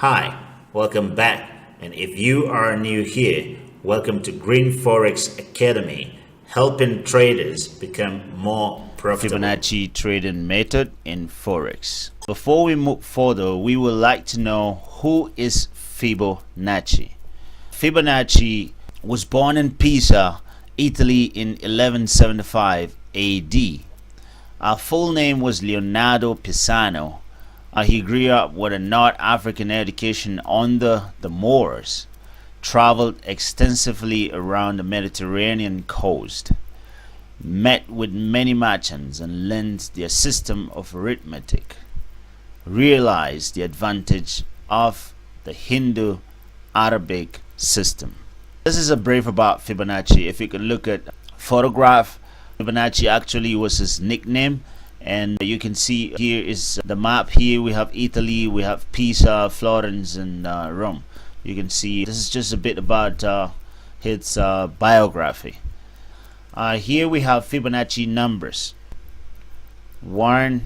Hi, welcome back. And if you are new here, welcome to Green Forex Academy, helping traders become more profitable. Fibonacci trading method in Forex. Before we move further, we would like to know who is Fibonacci. Fibonacci was born in Pisa, Italy in 1175 AD. Our full name was Leonardo Pisano. He grew up with a North African education under the Moors, traveled extensively around the Mediterranean coast, met with many merchants and learned their system of arithmetic, realized the advantage of the Hindu-Arabic system. This is a brief about Fibonacci. If you can look at photograph, Fibonacci actually was his nickname. And you can see here is the map. Here we have Italy, we have Pisa, Florence, and Rome. You can see this is just a bit about his biography. Here we have Fibonacci numbers: 1,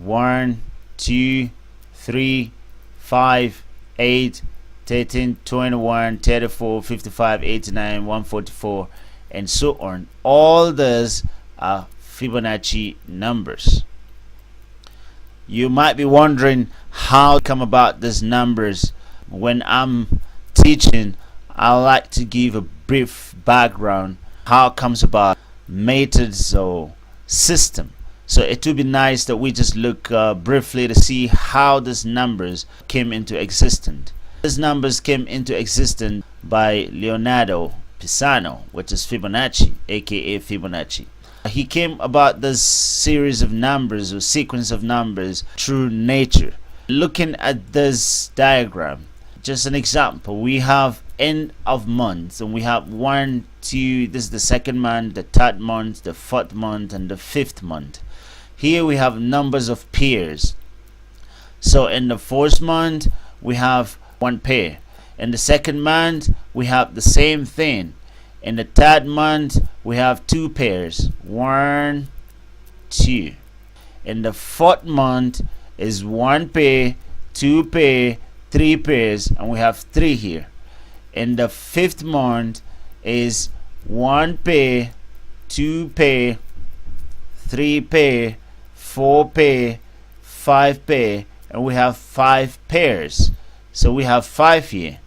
1, 2, 3, 5, 8, 13, 21, 34, 55, 89, 144, and so on. All these are Fibonacci numbers. You might be wondering how come about these numbers. When I'm teaching, I like to give a brief background how it comes about, methods or system. So it would be nice that we just look briefly to see how these numbers came into existence. These numbers came into existence by Leonardo Pisano, which is Fibonacci, aka Fibonacci. He came about this series of numbers or sequence of numbers through nature. Looking at this diagram, just an example, we have end of months and we have 1, 2, this is the second month, the third month, the fourth month, and the fifth month. Here we have numbers of pairs. So in the first month we have one pair. In the second month we have the same thing. In the third month, we have 2 pairs. 1, 2. In the fourth month is 1 pair, 2 pair, 3 pairs, and we have 3 here. In the fifth month is 1 pair, 2 pair, 3 pair, 4 pair, 5 pair, and we have 5 pairs. So we have 5 here.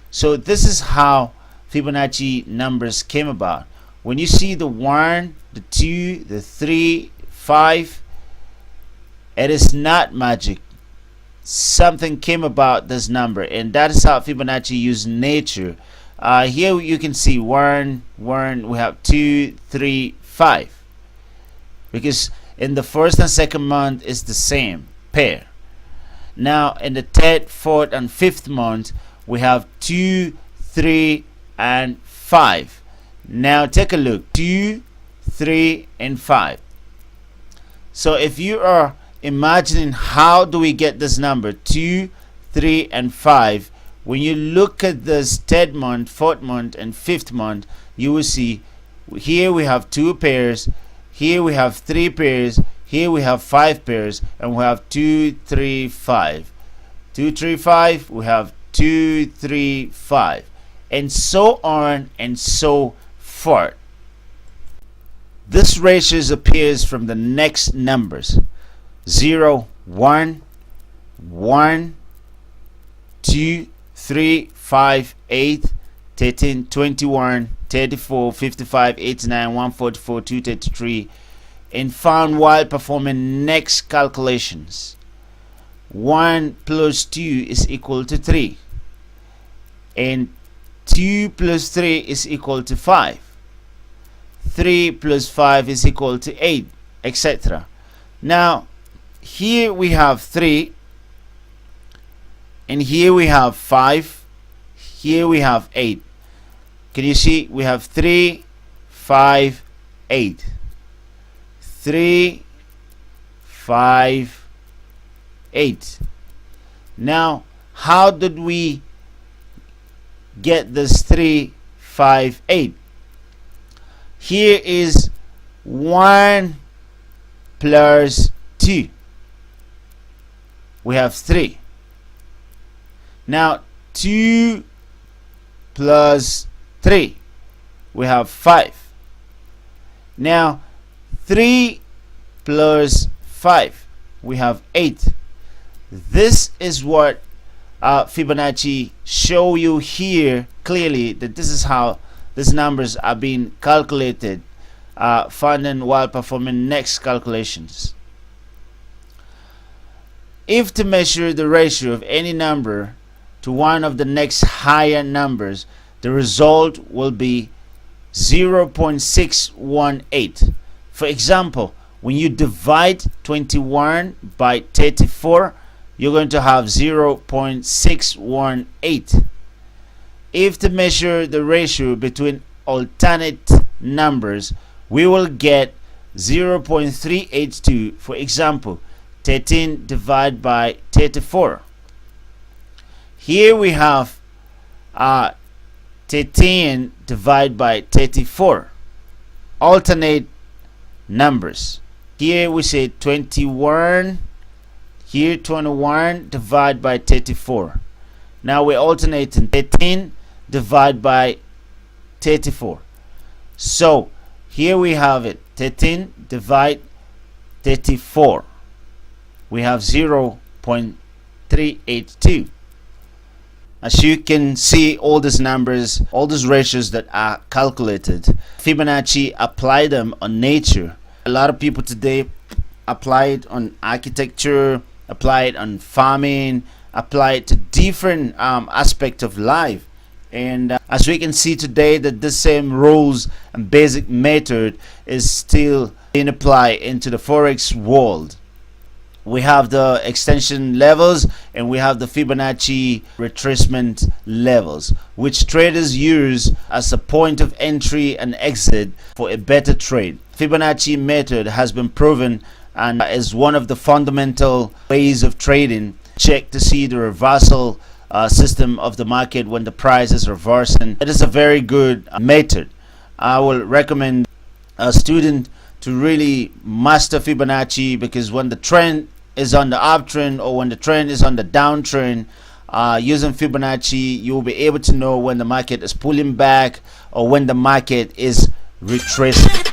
So this is how Fibonacci numbers came about. When you see the 1, the 2, the 3, 5, it is not magic. Something came about this number, and that is how Fibonacci used nature. Here you can see 1, 1, we have 2, 3, 5. Because in the first and second month is the same pair. Now in the third, fourth, and fifth month we have 2, 3, and 5. Now take a look, 2, 3, and 5. So if you are imagining how do we get this number 2, 3, and 5, when you look at this third month, fourth month, and fifth month, you will see here we have 2 pairs, here we have 3 pairs, here we have 5 pairs, and we have 2, 3, 5. 2, 3, 5, we have 2, 3, 5. And so on and so forth. This ratio appears from the next numbers: 0, 1, 1, 2, 3, 5, 8, 13, 21, 34, 55, 89, 144, 233, and found while performing next calculations. 1 plus 2 is equal to 3, and 2 plus 3 is equal to 5. 3 plus 5 is equal to 8, etc. Now, here we have 3, and here we have 5, here we have 8. Can you see? We have 3, 5, 8. 3, 5, 8. Now, how did we get this 3, 5, 8? Here is 1 plus 2. We have 3. Now 2 plus 3, we have 5. Now 3 plus 5, we have 8. This is what Fibonacci show you here clearly, that this is how these numbers are being calculated, finding while performing next calculations. If to measure the ratio of any number to one of the next higher numbers, the result will be 0.618. For example, when you divide 21 by 34, you're going to have 0.618. If to measure the ratio between alternate numbers, we will get 0.382. For example, 13 divided by 34. Here we have 13 divided by 34. Alternate numbers. Here we say 21. Here 21 divided by 34. Now we're alternating 13 divided by 34. So here we have it. 13 divide 34. We have 0.382. As you can see, all these numbers, all these ratios that are calculated, Fibonacci apply them on nature. A lot of people today apply it on architecture, apply it on farming, apply it to different aspects of life. And as we can see today, that the same rules and basic method is still being applied into the Forex world. We have the extension levels and we have the Fibonacci retracement levels, which traders use as a point of entry and exit for a better trade. Fibonacci method has been proven and is one of the fundamental ways of trading. Check to see the reversal system of the market when the price is reversing. It is a very good method. I will recommend a student to really master Fibonacci, because when the trend is on the uptrend or when the trend is on the downtrend, using Fibonacci, you will be able to know when the market is pulling back or when the market is retracing.